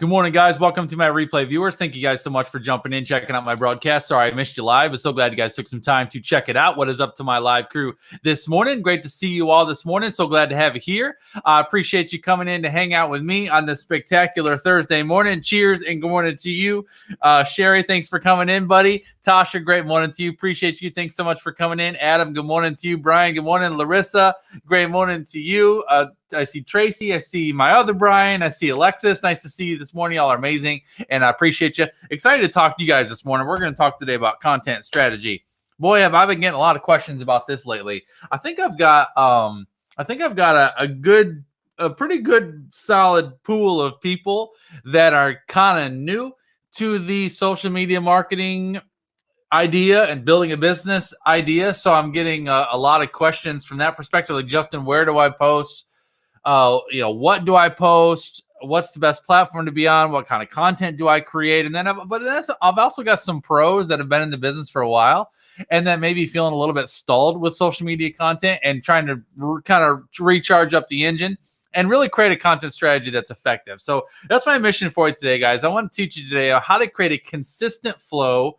Good morning, guys. Welcome to my replay viewers. Thank you guys so much for jumping in, checking out my broadcast. Sorry I missed you live, but so glad you guys took some time to check it out. What is up to my live crew this morning? Great to see you all this morning. So glad to have you here. I appreciate you coming in to hang out with me on this spectacular Thursday morning. Cheers and good morning to you. Sherry, thanks for coming in, buddy. Tasha, great morning to you. Appreciate you. Thanks so much for coming in. Adam, good morning to you. Brian, good morning. Larissa, great morning to you. I see Tracy. I see my other Brian. I see Alexis. Nice to see you this morning. Y'all are amazing, and I appreciate you. Excited to talk to you guys this morning. We're going to talk today about content strategy. Boy, have I been getting a lot of questions about this lately. I think I've got a pretty good, solid pool of people that are kind of new to the social media marketing idea and building a business idea. So I'm getting a lot of questions from that perspective. Like, Justin, where do I post? What do I post? What's the best platform to be on? What kind of content do I create? And then, I've also got some pros that have been in the business for a while and that may be feeling a little bit stalled with social media content and trying to kind of recharge up the engine and really create a content strategy that's effective. So that's my mission for you today, guys. I want to teach you today how to create a consistent flow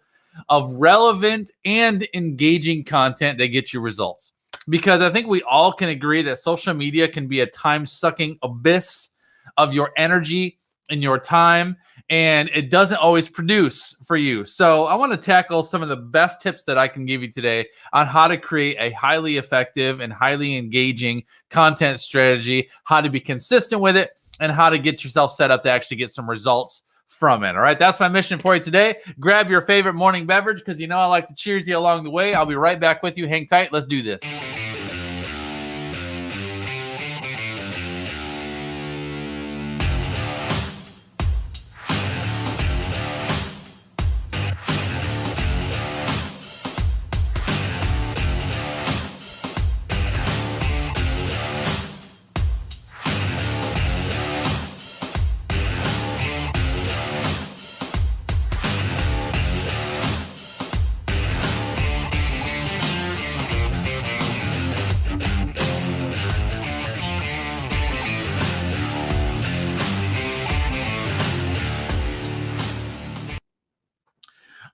of relevant and engaging content that gets you results. Because I think we all can agree that social media can be a time-sucking abyss of your energy and your time, and it doesn't always produce for you. So I want to tackle some of the best tips that I can give you today on how to create a highly effective and highly engaging content strategy, how to be consistent with it, and how to get yourself set up to actually get some results from it. All right, that's my mission for you today. Grab your favorite morning beverage because you know I like to cheers you along the way. I'll be right back with you. Hang tight. Let's do this.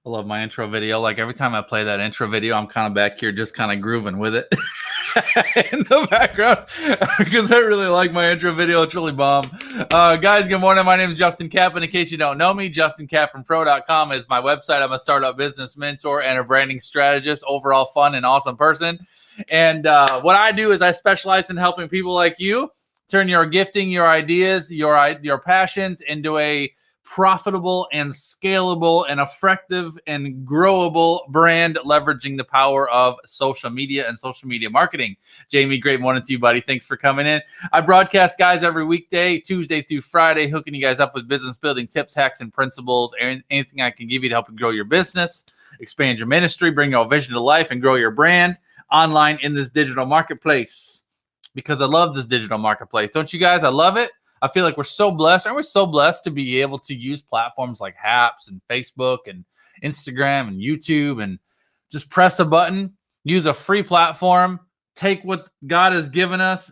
I love my intro video. Like every time I play that intro video, I'm kind of back here just kind of grooving with it in the background because I really like my intro video. It's really bomb. Guys, good morning. My name is Justin Kaplan. In case you don't know me, JustinKaplanPro.com is my website. I'm a startup business mentor and a branding strategist, overall fun and awesome person. And what I do is I specialize in helping people like you turn your gifting, your ideas, your passions into a profitable and scalable and effective and growable brand, leveraging the power of social media and social media marketing. Jamie, great morning to you, buddy. Thanks for coming in. I broadcast, guys, every weekday, Tuesday through Friday, hooking you guys up with business building tips, hacks, and principles, and anything I can give you to help you grow your business, expand your ministry, bring your vision to life, and grow your brand online in this digital marketplace. Because I love this digital marketplace. Don't you guys? I love it. I feel like we're so blessed. Aren't we so blessed to be able to use platforms like Haps and Facebook and Instagram and YouTube and just press a button, use a free platform, take what God has given us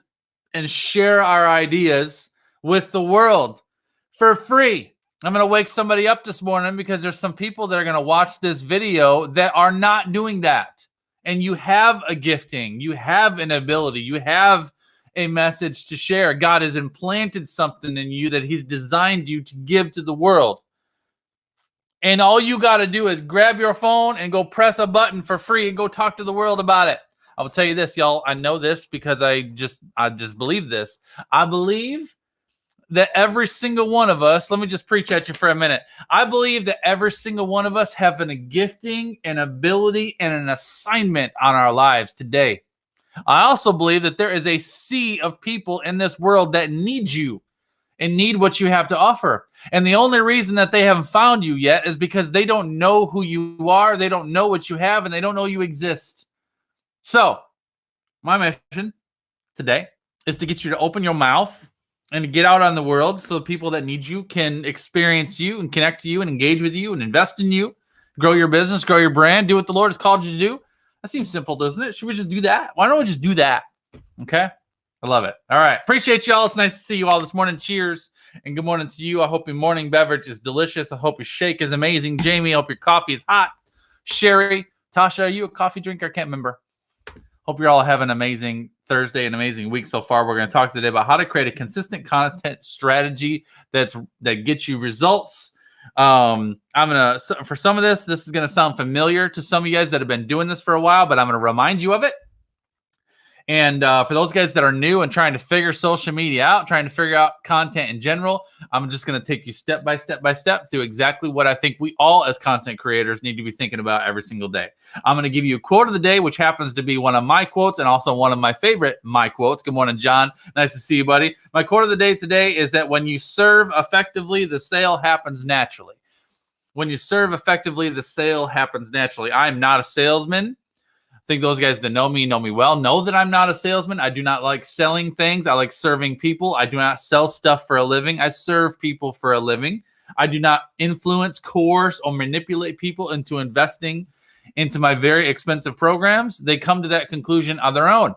and share our ideas with the world for free. I'm going to wake somebody up this morning because there's some people that are going to watch this video that are not doing that. And you have a gifting, you have an ability, you have a message to share. God has implanted something in you that he's designed you to give to the world. And all you got to do is grab your phone and go press a button for free and go talk to the world about it. I will tell you this, y'all. I know this because I just believe this. I believe that every single one of us, let me just preach at you for a minute. I believe that every single one of us have a gifting, an ability, and an assignment on our lives today. I also believe that there is a sea of people in this world that need you and need what you have to offer. And the only reason that they haven't found you yet is because they don't know who you are, they don't know what you have, and they don't know you exist. So, my mission today is to get you to open your mouth and to get out on the world so the people that need you can experience you and connect to you and engage with you and invest in you, grow your business, grow your brand, do what the Lord has called you to do. That seems simple, doesn't it? Should we just do that? Why don't we just do that? Okay. I love it. All right. Appreciate y'all. It's nice to see you all this morning. Cheers and good morning to you. I hope your morning beverage is delicious. I hope your shake is amazing. Jamie, I hope your coffee is hot. Sherry, Tasha, are you a coffee drinker? I can't remember. Hope you're all having an amazing Thursday, an amazing week so far. We're going to talk today about how to create a consistent content strategy that gets you results. I'm gonna, for some of this is going to sound familiar to some of you guys that have been doing this for a while, but I'm going to remind you of it. And for those guys that are new and trying to figure social media out, trying to figure out content in general, I'm just going to take you step by step through exactly what I think we all as content creators need to be thinking about every single day. I'm going to give you a quote of the day, which happens to be one of my quotes and also one of my favorite my quotes. Good morning, John. Nice to see you, buddy. My quote of the day today is that when you serve effectively, the sale happens naturally. When you serve effectively, the sale happens naturally. I'm not a salesman. I think those guys that know me well, know that I'm not a salesman. I do not like selling things. I like serving people. I do not sell stuff for a living. I serve people for a living. I do not influence, coerce, or manipulate people into investing into my very expensive programs. They come to that conclusion on their own.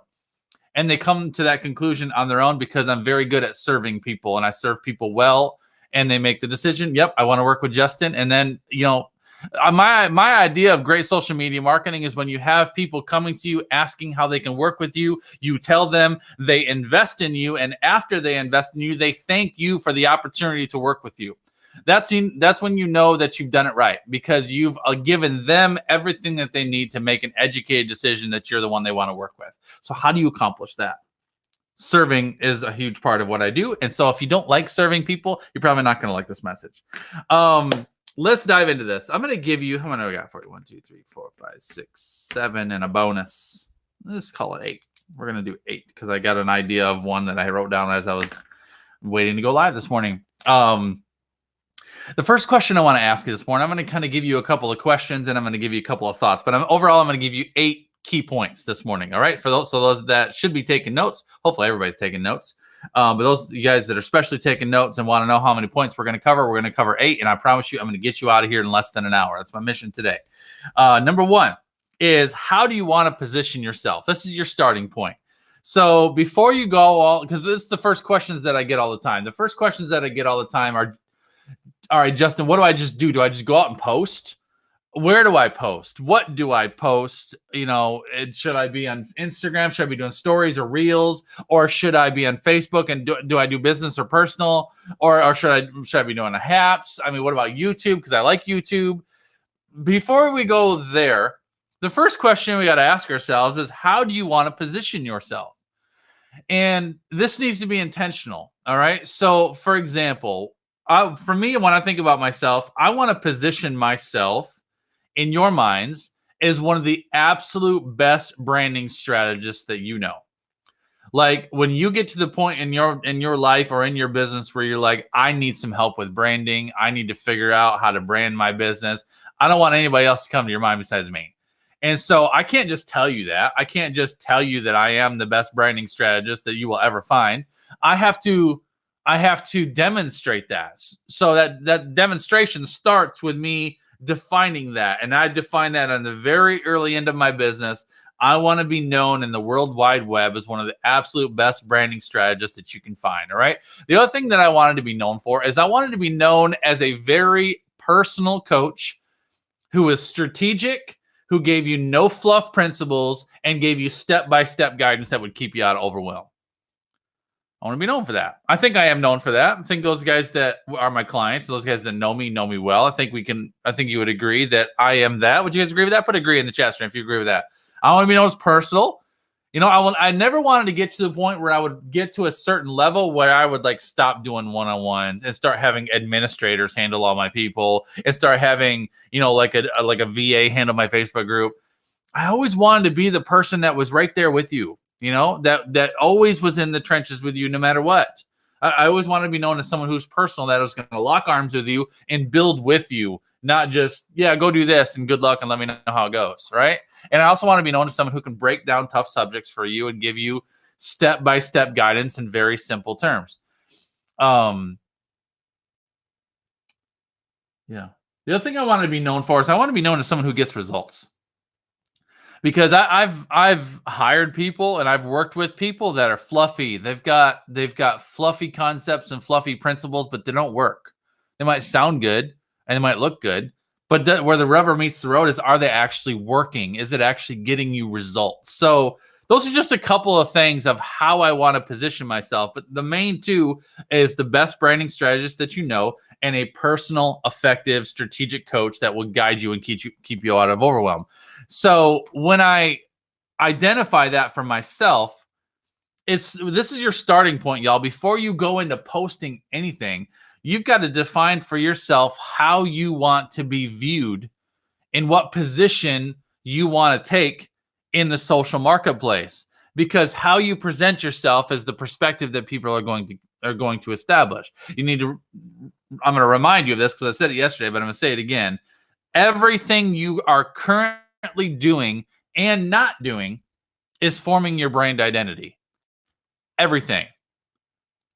And they come to that conclusion on their own because I'm very good at serving people and I serve people well. And they make the decision, yep, I want to work with Justin. And then, my idea of great social media marketing is when you have people coming to you asking how they can work with you, you tell them, they invest in you, and after they invest in you, they thank you for the opportunity to work with you. That's when you know that you've done it right, because you've given them everything that they need to make an educated decision that you're the one they want to work with. So how do you accomplish that? Serving is a huge part of what I do. And so if you don't like serving people, you're probably not going to like this message. Let's dive into this. I'm going to give you, how many we got for you? 1, 2, 3, 4, 5, 6, 7, and a bonus. Let's call it 8. We're going to do 8 because I got an idea of one that I wrote down as I was waiting to go live this morning. The first question I want to ask you this morning, I'm going to kind of give you a couple of questions and I'm going to give you a couple of thoughts, but overall, I'm going to give you 8 key points this morning. All right. For those that should be taking notes, hopefully everybody's taking notes. But those of you guys that are especially taking notes and want to know how many points we're going to cover 8. And I promise you, I'm going to get you out of here in less than an hour. That's my mission today. Number 1 is, how do you want to position yourself? This is your starting point. So before you go because this is the first questions that I get all the time. The first questions that I get all the time are, all right, Justin, what do I just do? Do I just go out and post? Where do I post? What do I post? Should I be on Instagram? Should I be doing stories or reels? Or should I be on Facebook? And do I do business or personal? Or should I be doing a haps? I mean, what about YouTube? Because I like YouTube. Before we go there, the first question we got to ask ourselves is, how do you want to position yourself? And this needs to be intentional. All right. So for example, for me, when I think about myself, I want to position myself in your minds is one of the absolute best branding strategists that you know. Like when you get to the point in your life or in your business where you're like, I need some help with branding. I need to figure out how to brand my business. I don't want anybody else to come to your mind besides me. And so I can't just tell you that. I can't just tell you that I am the best branding strategist that you will ever find. I have to demonstrate that. So that demonstration starts with me defining that. And I define that on the very early end of my business. I want to be known in the World Wide Web as one of the absolute best branding strategists that you can find. All right. The other thing that I wanted to be known for is I wanted to be known as a very personal coach who was strategic, who gave you no fluff principles and gave you step-by-step guidance that would keep you out of overwhelm. I want to be known for that. I think I am known for that. I think those guys that are my clients, those guys that know me well. I think you would agree that I am that. Would you guys agree with that? Put agree in the chat stream if you agree with that. I want to be known as personal. I never wanted to get to the point where I would get to a certain level where I would like stop doing one-on-ones and start having administrators handle all my people and start having, like a VA handle my Facebook group. I always wanted to be the person that was right there with you. That always was in the trenches with you no matter what. I always wanted to be known as someone who's personal, that was going to lock arms with you and build with you, not just, go do this and good luck and let me know how it goes, right? And I also want to be known as someone who can break down tough subjects for you and give you step-by-step guidance in very simple terms. The other thing I want to be known for is I want to be known as someone who gets results. because I've hired people and I've worked with people that are fluffy. They've got fluffy concepts and fluffy principles, but they don't work. They might sound good and they might look good, but where the rubber meets the road is, are they actually working? Is it actually getting you results? So those are just a couple of things of how I want to position myself. But the main two is the best branding strategist that you know, and a personal, effective, strategic coach that will guide you and keep you out of overwhelm. So when I identify that for myself, this is your starting point, y'all. Before you go into posting anything, you've got to define for yourself how you want to be viewed, in what position you want to take in the social marketplace, because how you present yourself is the perspective that people are going to establish. You need to, I'm going to remind you of this because I said it yesterday, but I'm going to say it again. Everything you are currently doing and not doing is forming your brand identity.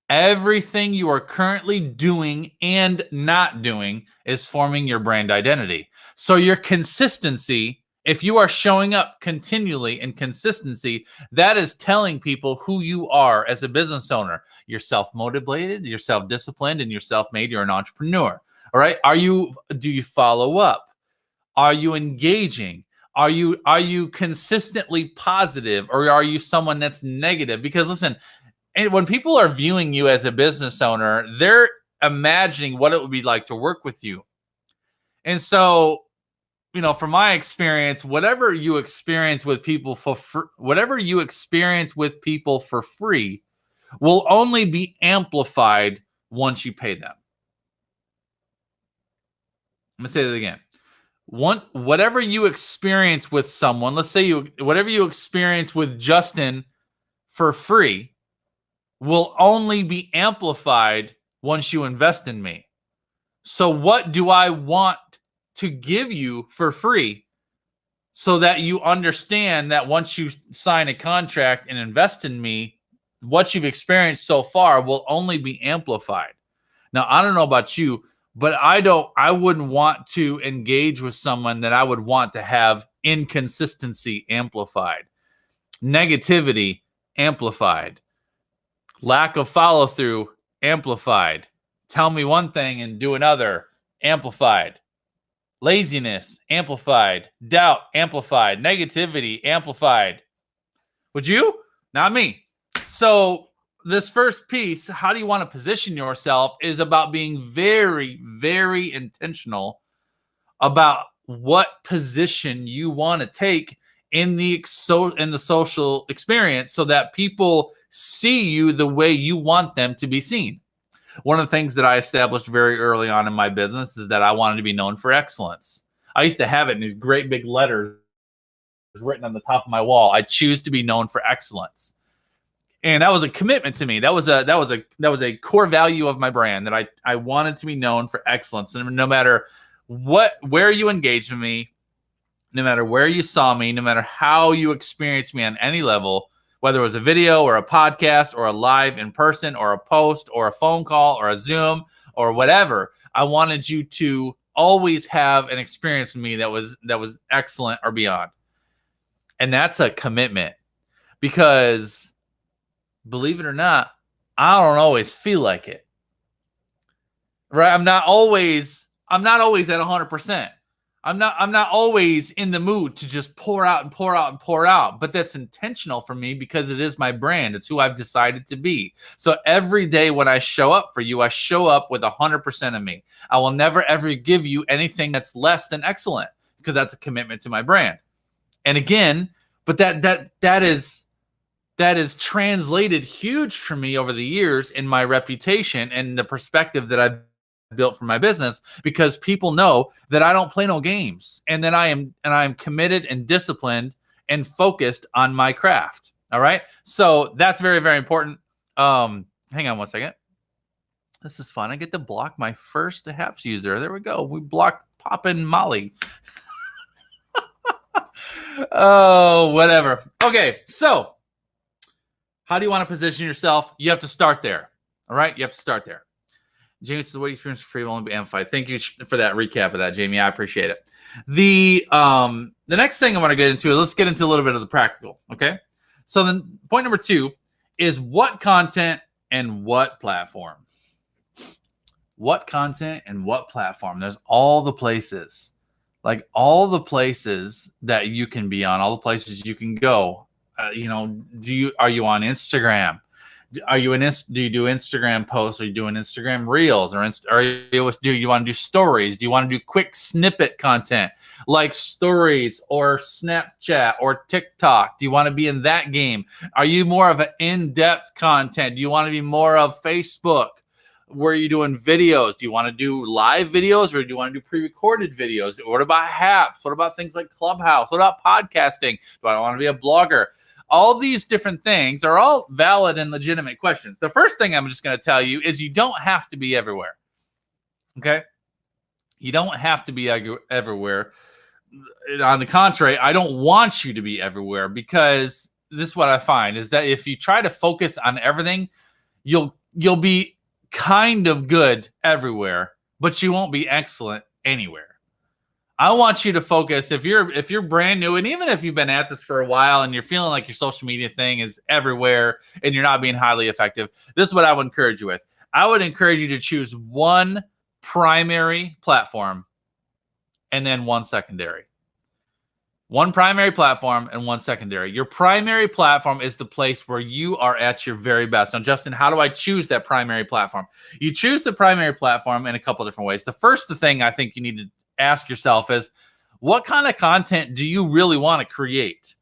Everything you are currently doing and not doing is forming your brand identity. So your consistency, if you are showing up continually in consistency, that is telling people who you are as a business owner. You're self-motivated, you're self-disciplined, and you're self-made. You're an entrepreneur. All right. Do you follow up? Are you engaging? Are you consistently positive, or are you someone that's negative? Because listen, and when people are viewing you as a business owner, they're imagining what it would be like to work with you. And so, from my experience, whatever you experience with people for free will only be amplified once you pay them. I'm going to say that again. Whatever you experience with someone, let's say whatever you experience with Justin for free, will only be amplified once you invest in me. So what do I want to give you for free so that you understand that once you sign a contract and invest in me, what you've experienced so far will only be amplified. Now, I don't know about you, but I wouldn't want to engage with someone that I would want to have inconsistency amplified, negativity amplified, lack of follow through amplified, tell me one thing and do another amplified, laziness amplified, doubt amplified, negativity amplified. Would you? Not me. So this first piece, how do you want to position yourself, is about being very, very intentional about what position you want to take in the social experience, so that people see you the way you want them to be seen. One of the things that I established very early on in my business is that I wanted to be known for excellence. I used to have it in these great big letters written on the top of my wall. I choose to be known for excellence. And that was a commitment to me. That was a core value of my brand, that I wanted to be known for excellence. And no matter where you engaged with me, no matter where you saw me, no matter how you experienced me on any level, whether it was a video or a podcast or a live in person or a post or a phone call or a Zoom or whatever, I wanted you to always have an experience with me that was excellent or beyond. And that's a commitment, because believe it or not, I don't always feel like it. Right? I'm not always at 100%. I'm not always in the mood to just pour out and pour out and pour out, but that's intentional for me because it is my brand. It's who I've decided to be. So every day when I show up for you, I show up with 100% of me. I will never ever give you anything that's less than excellent, because that's a commitment to my brand. And again, but that is translated huge for me over the years in my reputation and the perspective that I've built for my business, because people know that I don't play no games, and that I am committed and disciplined and focused on my craft. All right. So that's very, very important. Hang on one second. This is fun. I get to block my first HAPS user. There we go. We blocked Poppin' Molly. Oh, whatever. Okay. So how do you want to position yourself? You have to start there. All right. You have to start there. Jamie says, what experience for free will only be amplified. Thank you for that recap of that, Jamie. I appreciate it. The next thing I want to get into, let's get into a little bit of the practical. Okay. So then point number 2 is what content and what platform. What content and what platform? There's all the places, like all the places that you can be on, all the places you can go. Are you on Instagram? Do you do Instagram posts? Are you doing Instagram reels, do you want to do stories? Do you want to do quick snippet content like stories or Snapchat or TikTok? Do you want to be in that game? Are you more of an in-depth content? Do you want to be more of Facebook where you're doing videos? Do you want to do live videos or do you want to do pre-recorded videos? What about apps? What about things like Clubhouse? What about podcasting? Do I want to be a blogger? All these different things are all valid and legitimate questions. The first thing I'm just going to tell you is you don't have to be everywhere. Okay? You don't have to be everywhere. On the contrary, I don't want you to be everywhere, because this is what I find is that if you try to focus on everything, you'll be kind of good everywhere, but you won't be excellent anywhere. I want you to focus, if you're brand new, and even if you've been at this for a while and you're feeling like your social media thing is everywhere and you're not being highly effective, this is what I would encourage you with. I would encourage you to choose one primary platform and then one secondary. One primary platform and one secondary. Your primary platform is the place where you are at your very best. Now, Justin, how do I choose that primary platform? You choose the primary platform in a couple different ways. The first thing I think you need to ask yourself is, what kind of content do you really want to create?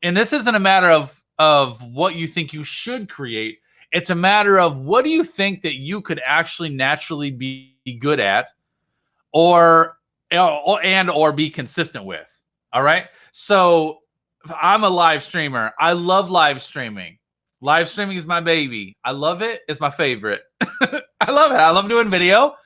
And this isn't a matter of what you think you should create. It's a matter of what do you think that you could actually naturally be good at or be consistent with. All right. So I'm a live streamer. I love live streaming. Live streaming is my baby. I love it. It's my favorite. I love it. I love doing video.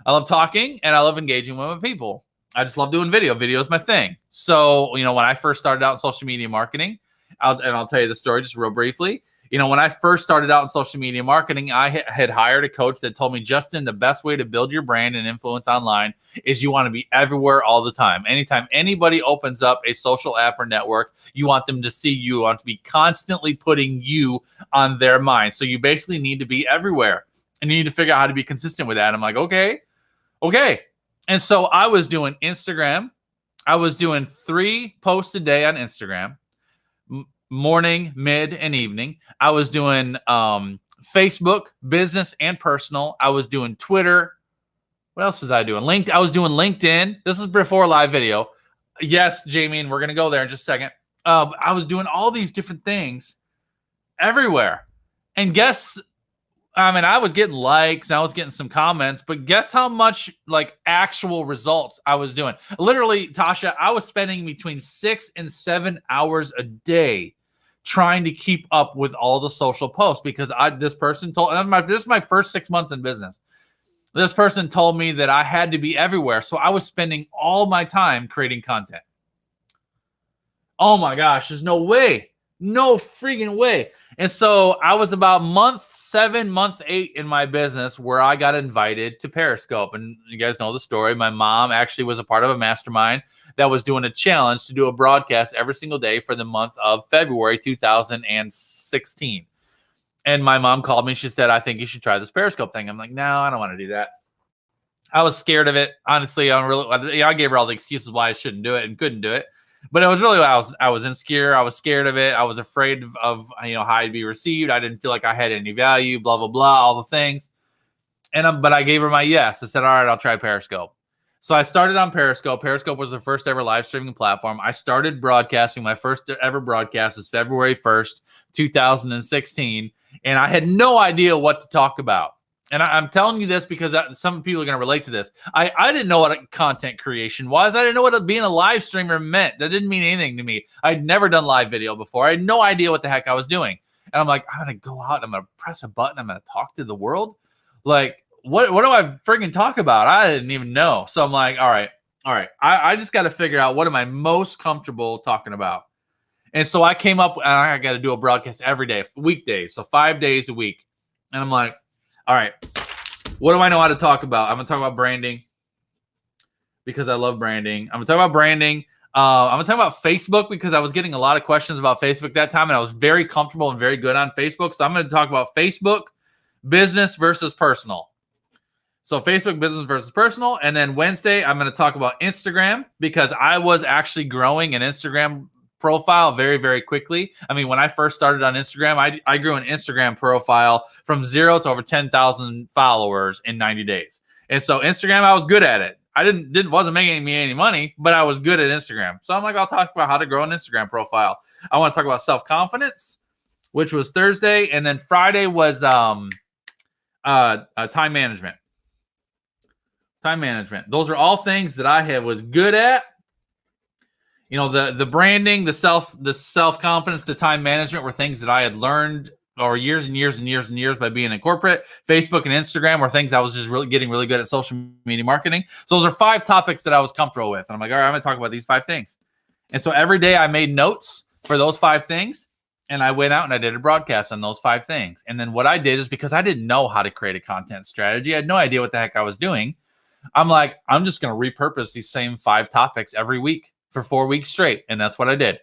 I love talking and I love engaging with my people. I just love doing video. Video is my thing. So, when I first started out in social media marketing, I'll tell you the story just real briefly. When I first started out in social media marketing, I had hired a coach that told me, Justin, the best way to build your brand and influence online is you want to be everywhere all the time. Anytime anybody opens up a social app or network, you want them to see you. You want to be constantly putting you on their mind. So you basically need to be everywhere and you need to figure out how to be consistent with that. I'm like, okay. And so I was doing Instagram. I was doing 3 posts a day on Instagram, morning, mid, and evening. I was doing Facebook, business and personal. I was doing Twitter. What else was I doing? I was doing LinkedIn. This is before live video. Yes, Jamie, and we're going to go there in just a second. I was doing all these different things everywhere. And I was getting likes, and I was getting some comments, but guess how much actual results I was doing? Literally, Tasha, I was spending between 6 and 7 hours a day trying to keep up with all the social posts because this person told, this is my first 6 months in business. This person told me that I had to be everywhere. So I was spending all my time creating content. Oh my gosh, there's no way. No freaking way. And so I was about month 7, month 8 in my business where I got invited to Periscope. And you guys know the story. My mom actually was a part of a mastermind that was doing a challenge to do a broadcast every single day for the month of February 2016. And my mom called me. She said, I think you should try this Periscope thing. I'm like, no, I don't want to do that. I was scared of it. Honestly, I gave her all the excuses why I shouldn't do it and couldn't do it. But it was really, I was insecure. I was scared of it. I was afraid of how I'd be received. I didn't feel like I had any value, blah, blah, blah, all the things. But I gave her my yes. I said, all right, I'll try Periscope. So I started on Periscope. Periscope was the first ever live streaming platform. I started broadcasting. My first ever broadcast was February 1st, 2016. And I had no idea what to talk about. And I'm telling you this because some people are going to relate to this. I didn't know what content creation was. I didn't know what being a live streamer meant. That didn't mean anything to me. I'd never done live video before. I had no idea what the heck I was doing. And I'm like, I'm going to go out. I'm going to press a button. I'm going to talk to the world. Like, what do I friggin' talk about? I didn't even know. So I'm like, all right. I just got to figure out what am I most comfortable talking about. And so I came up, and I got to do a broadcast every day, weekdays. So 5 days a week. And I'm like, all right, what do I know how to talk about? I'm going to talk about branding. because I love branding. I'm going to talk about branding. I'm going to talk about Facebook because I was getting a lot of questions about Facebook that time, and I was very comfortable and very good on Facebook. So I'm going to talk about Facebook business versus personal. So Facebook business versus personal. And then Wednesday, I'm going to talk about Instagram because I was actually growing an Instagram profile very, very quickly. I mean, when I first started on Instagram, I grew an Instagram profile from 0 to over 10,000 followers in 90 days. And so Instagram, I was good at it. Wasn't making me any money, but I was good at Instagram. So I'm like, I'll talk about how to grow an Instagram profile. I want to talk about self-confidence, which was Thursday. And then Friday was time management. Time management. Those are all things that I was good at. You know, the branding, the self-confidence, the time management were things that I had learned over years and years and years and years by being in corporate. Facebook and Instagram were things I was just really getting really good at social media marketing. So those are 5 topics that I was comfortable with. And I'm like, all right, I'm going to talk about these 5 things. And so every day I made notes for those 5 things. And I went out and I did a broadcast on those 5 things. And then what I did is because I didn't know how to create a content strategy, I had no idea what the heck I was doing. I'm like, I'm just going to repurpose these same 5 topics every week for 4 weeks straight. And that's what I did.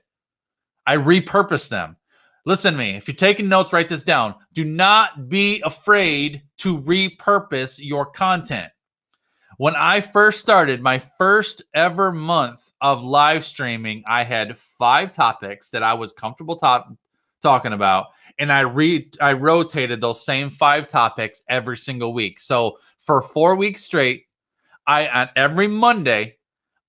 I repurposed them. Listen to me. If you're taking notes, write this down. Do not be afraid to repurpose your content. When I first started my first ever month of live streaming, I had 5 topics that I was comfortable talking about. And I rotated those same 5 topics every single week. So for 4 weeks straight, on every Monday,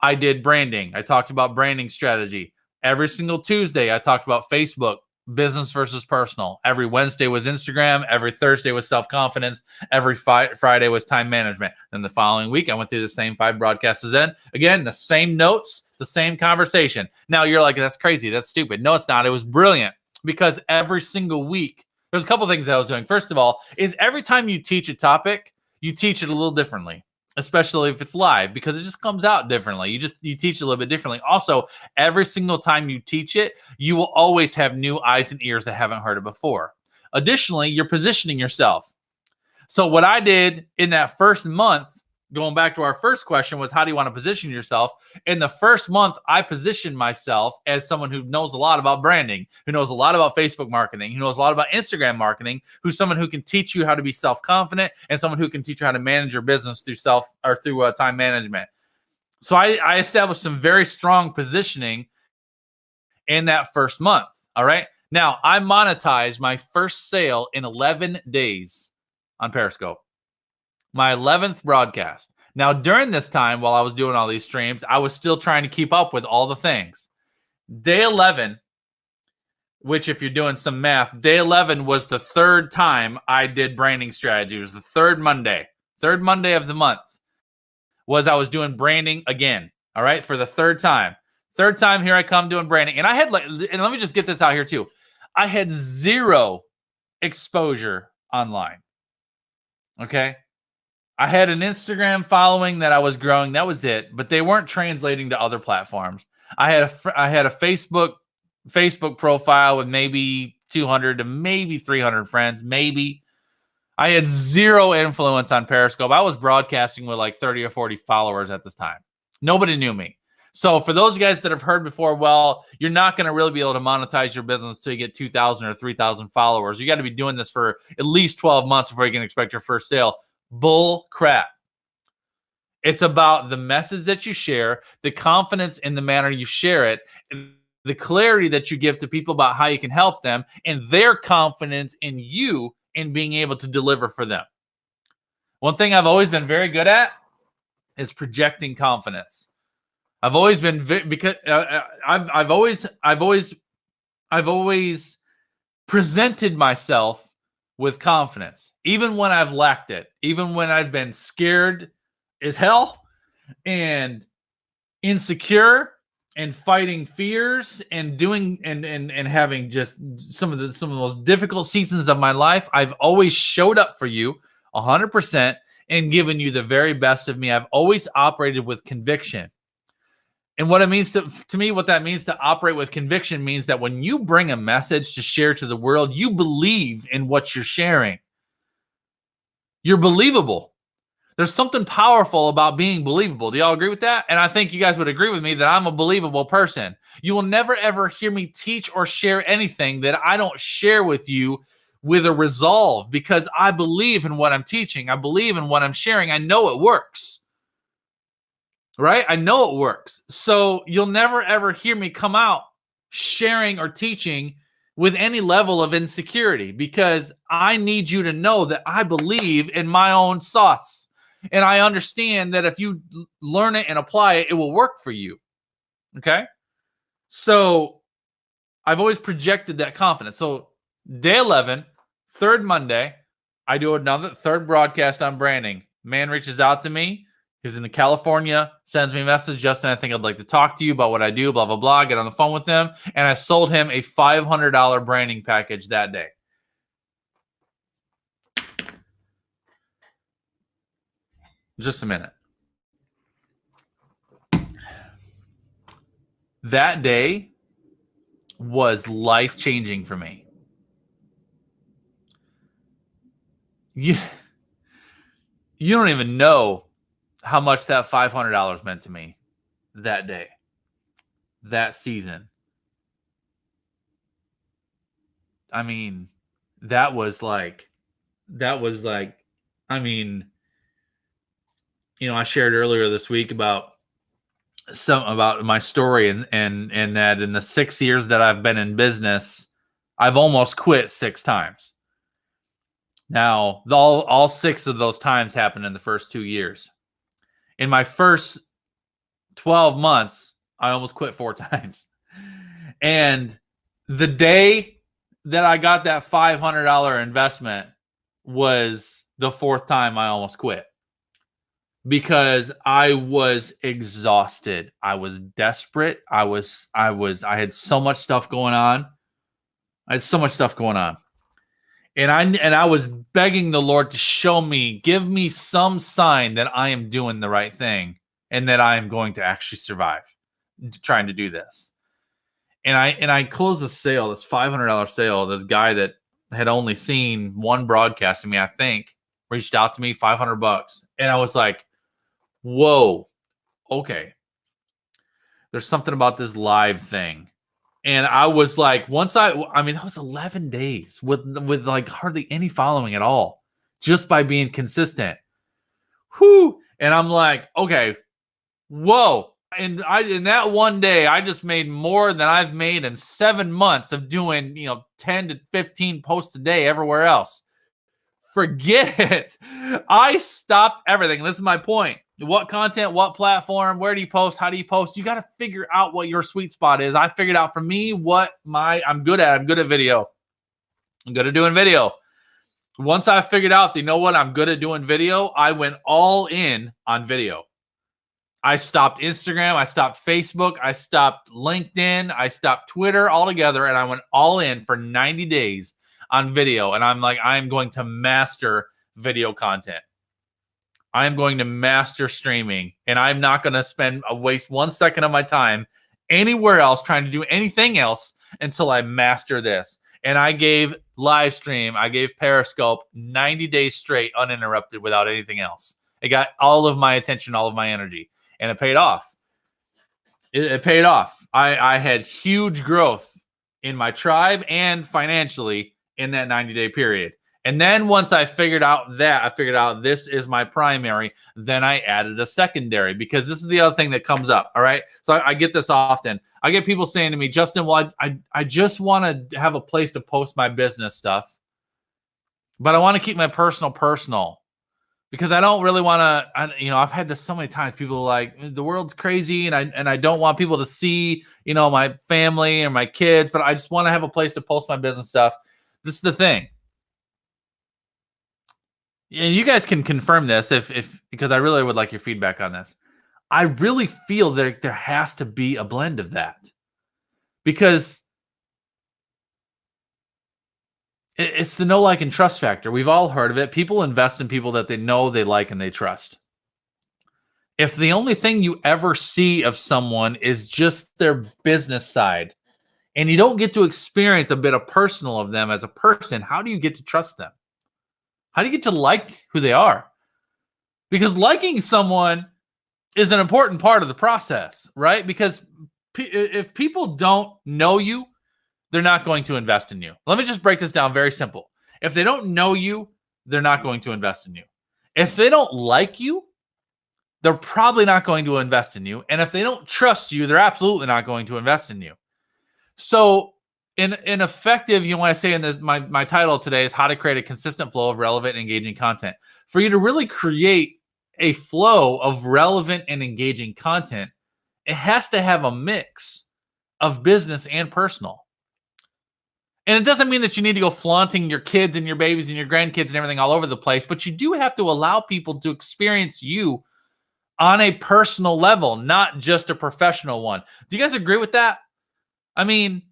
I did branding. I talked about branding strategy. Every single Tuesday, I talked about Facebook, business versus personal. Every Wednesday was Instagram. Every Thursday was self-confidence. Every Friday was time management. Then the following week, I went through the same 5 broadcasts again, the same notes, the same conversation. Now you're like, that's crazy. That's stupid. No, it's not. It was brilliant because every single week, there's a couple things that I was doing. First of all, is every time you teach a topic, you teach it a little differently. Especially if it's live, because it just comes out differently. You teach a little bit differently. Also, every single time you teach it, you will always have new eyes and ears that haven't heard it before. Additionally, you're positioning yourself. So what I did in that first month, going back to our first question, was how do you want to position yourself? In the first month, I positioned myself as someone who knows a lot about branding, who knows a lot about Facebook marketing, who knows a lot about Instagram marketing, who's someone who can teach you how to be self-confident, and someone who can teach you how to manage your business through time management. So I established some very strong positioning in that first month. All right. Now I monetized my first sale in 11 days on Periscope. My 11th broadcast. Now, during this time, while I was doing all these streams, I was still trying to keep up with all the things. Day 11, which if you're doing some math, day 11 was the 3rd time I did branding strategy. It was the 3rd Monday. 3rd Monday of the month was I was doing branding again. All right, for the 3rd time. 3rd time, here I come doing branding. And and let me just get this out here too. I had 0 exposure online. Okay. I had an Instagram following that I was growing. That was it, but they weren't translating to other platforms. I had a Facebook profile with maybe 200 to maybe 300 friends, maybe. I had 0 influence on Periscope. I was broadcasting with like 30 or 40 followers at this time. Nobody knew me. So for those guys that have heard before, well, you're not going to really be able to monetize your business until you get 2,000 or 3,000 followers. You got to be doing this for at least 12 months before you can expect your first sale. Bull crap. It's about the message that you share, the confidence in the manner you share it, and the clarity that you give to people about how you can help them, and their confidence in you in being able to deliver for them. One thing I've always been very good at is projecting confidence. I've always been because I've always presented myself with confidence, even when I've lacked it, even when I've been scared as hell and insecure and fighting fears and doing and having just some of the most difficult seasons of my life. I've always showed up for you 100% and given you the very best of me. I've always operated with conviction. And what it means to me, what that means to operate with conviction means that when you bring a message to share to the world, you believe in what you're sharing. You're believable. There's something powerful about being believable. Do y'all agree with that? And I think you guys would agree with me that I'm a believable person. You will never ever hear me teach or share anything that I don't share with you with a resolve, because I believe in what I'm teaching. I believe in what I'm sharing. I know it works. Right? I know it works. So you'll never ever hear me come out sharing or teaching with any level of insecurity, because I need you to know that I believe in my own sauce. And I understand that if you learn it and apply it, it will work for you. Okay? So I've always projected that confidence. So day 11, third Monday, I do another third broadcast on branding. Man reaches out to me. He's in California, sends me a message. Justin, I think I'd like to talk to you about what I do, blah, blah, blah. I get on the phone with him, and I sold him a $500 branding package that day. Just a minute. That day was life-changing for me. You don't even know how much that $500 meant to me that day, that season. I mean, that was like, I mean, you know, I shared earlier this week about my story, and that in the 6 years that I've been in business, I've almost quit 6 times. Now, all 6 of those times happened in the first 2 years. In my first 12 months, I almost quit 4 times. And the day that I got that $500 investment was the 4th time I almost quit, because I was exhausted. I was desperate. I had so much stuff going on. And I was begging the Lord to show me, give me some sign that I am doing the right thing and that I am going to actually survive trying to do this. And I closed the sale, this $500 sale. This guy that had only seen one broadcast of me, I think, reached out to me, $500. And I was like, whoa, okay. There's something about this live thing. And I was like, I mean, that was 11 days with like hardly any following at all, just by being consistent. Whew. And I'm like, okay, whoa. And in that one day, I just made more than I've made in 7 months of doing, 10 to 15 posts a day everywhere else. Forget it. I stopped everything. This is my point. What content, what platform, where do you post, how do you post? You got to figure out what your sweet spot is. I figured out for me what I'm good at. I'm good at video. I'm good at doing video. Once I figured out, I'm good at doing video, I went all in on video. I stopped Instagram. I stopped Facebook. I stopped LinkedIn. I stopped Twitter altogether, and I went all in for 90 days on video. And I'm like, I'm going to master video content. I am going to master streaming, and I'm not going to waste 1 second of my time anywhere else trying to do anything else until I master this. And I gave live stream, I gave Periscope 90 days straight, uninterrupted, without anything else. It got all of my attention, all of my energy, and it paid off. It paid off. I had huge growth in my tribe and financially in that 90-day period. And then once I figured out this is my primary, then I added a secondary, because this is the other thing that comes up. All right. So I get this often. I get people saying to me, Justin, well, I just want to have a place to post my business stuff, but I want to keep my personal, because I don't really want to, I've had this so many times. People are like, the world's crazy, and I don't want people to see, my family or my kids, but I just want to have a place to post my business stuff. This is the thing. And you guys can confirm this because I really would like your feedback on this. I really feel that there has to be a blend of that, because it's the know, like, and trust factor. We've all heard of it. People invest in people that they know, they like, and they trust. If the only thing you ever see of someone is just their business side, and you don't get to experience a bit of personal of them as a person, how do you get to trust them? How do you get to like who they are? Because liking someone is an important part of the process, right? Because if people don't know you, they're not going to invest in you. Let me just break this down very simple. If they don't know you, they're not going to invest in you. If they don't like you, they're probably not going to invest in you. And if they don't trust you, they're absolutely not going to invest in you. So in effective, you want to say in my title today is how to create a consistent flow of relevant and engaging content. For you to really create a flow of relevant and engaging content, it has to have a mix of business and personal. And it doesn't mean that you need to go flaunting your kids and your babies and your grandkids and everything all over the place, but you do have to allow people to experience you on a personal level, not just a professional one. Do you guys agree with that? I mean,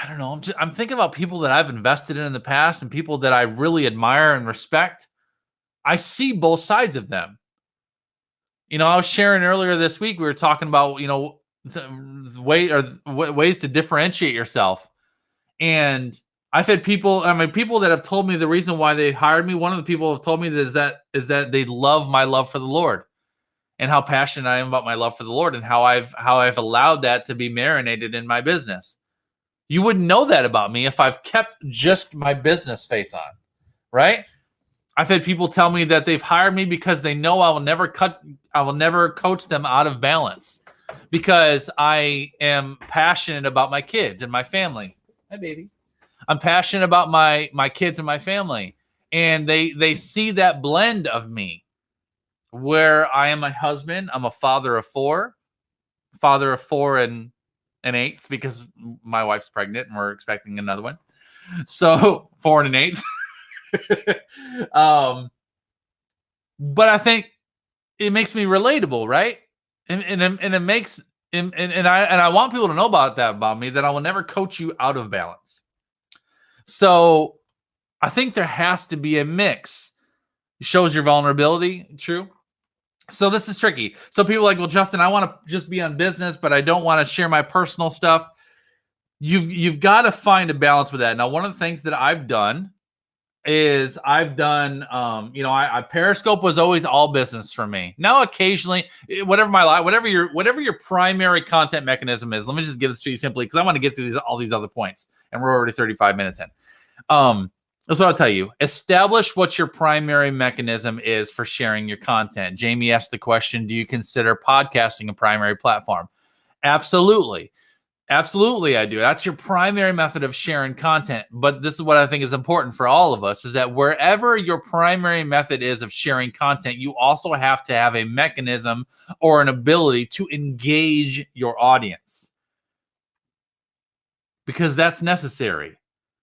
I don't know. I'm thinking about people that I've invested in the past and people that I really admire and respect. I see both sides of them. I was sharing earlier this week, we were talking about, ways to differentiate yourself. And I've had people that have told me the reason why they hired me. One of the people have told me is that they love my love for the Lord and how passionate I am about my love for the Lord and how I've allowed that to be marinated in my business. You wouldn't know that about me if I've kept just my business face on, right? I've had people tell me that they've hired me because they know I will never coach them out of balance because I am passionate about my kids and my family. Hi, baby. I'm passionate about my kids and my family. And they see that blend of me where I am my husband. I'm a father of four and an eighth because my wife's pregnant and we're expecting another one. So 4 and an eighth. But I think it makes me relatable, right? And it makes and I want people to know about me, that I will never coach you out of balance. So I think there has to be a mix. It shows your vulnerability, true. So this is tricky. So people are like, well, Justin, I want to just be on business, but I don't want to share my personal stuff. You've got to find a balance with that. Now, one of the things that I've done is Periscope was always all business for me. Now, occasionally, whatever your primary content mechanism is, let me just give this to you simply because I want to get through all these other points, and we're already 35 minutes in. That's what I'll tell you. Establish what your primary mechanism is for sharing your content. Jamie asked the question, do you consider podcasting a primary platform? Absolutely. Absolutely, I do. That's your primary method of sharing content. But this is what I think is important for all of us, is that wherever your primary method is of sharing content, you also have to have a mechanism or an ability to engage your audience. Because that's necessary.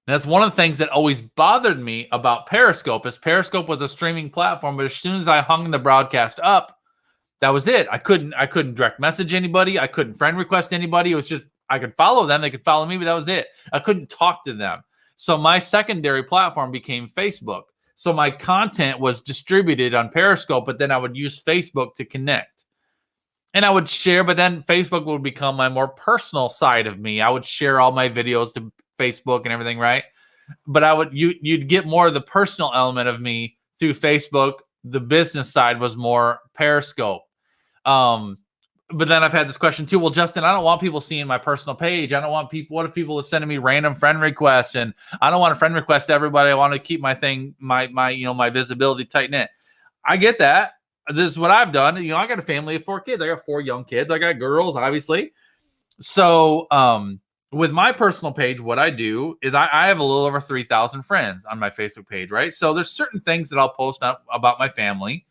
And that's one of the things that always bothered me about Periscope, is Periscope was a streaming platform, but as soon as I hung the broadcast up, that was it. I couldn't direct message anybody. I couldn't friend request anybody. It was just, I could follow them. They could follow me, but that was it. I couldn't talk to them. So my secondary platform became Facebook. So my content was distributed on Periscope, but then I would use Facebook to connect. And I would share, but then Facebook would become my more personal side of me. I would share all my videos to Facebook and everything, right? But you'd get more of the personal element of me through Facebook. The business side was more Periscope. But then I've had this question too. Well, Justin, I don't want people seeing my personal page. I don't want people. What if people are sending me random friend requests? And I don't want to friend request everybody. I want to keep my thing, my visibility tight knit. I get that. This is what I've done. I got a family of 4 kids. I got 4 young kids. I got girls, obviously. So, with my personal page, what I do is I have a little over 3,000 friends on my Facebook page, right? So there's certain things that I'll post up about my family